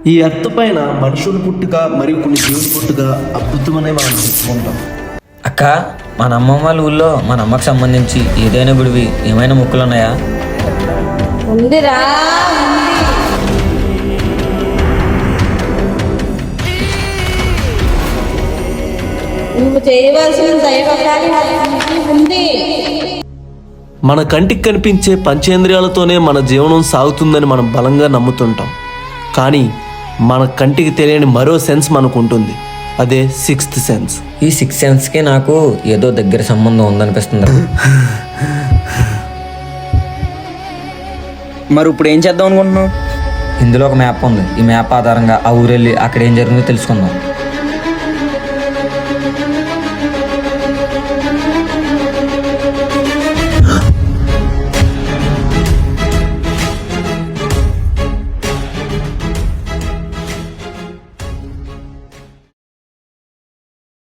ఈ ఎర్త్ పైన మనుషుల పుట్టుక మరియు కొన్ని జీవుల పుట్టుక అద్భుతమనే మనం చెప్పుకుంటాం. అక్క, మన అమ్మమ్మ వాళ్ళ ఊళ్ళో మన అమ్మకి సంబంధించి ఏదైనా గుడివి ఏమైనా మొక్కులు ఉన్నాయా? ఉందిరా, నువ్వు చేయవలసిన దైవ కార్యం ఉంది. మన కంటికి కనిపించే పంచేంద్రియాలతోనే మన జీవనం సాగుతుందని మనం బలంగా నమ్ముతుంటాం. కానీ మన కంటికి తెలియని మరో సెన్స్ మనకు ఉంటుంది, అదే సిక్స్త్ సెన్స్. ఈ 6 సెన్స్కి నాకు ఏదో దగ్గర సంబంధం ఉందనిపిస్తుంది. మరి ఇప్పుడు ఏం చేద్దాం అనుకుంటున్నావు? ఇందులో ఒక మ్యాప్ ఉంది. ఈ మ్యాప్ ఆధారంగా ఆ ఊరెళ్ళి అక్కడ ఏం జరిగిందో తెలుసుకుందాం.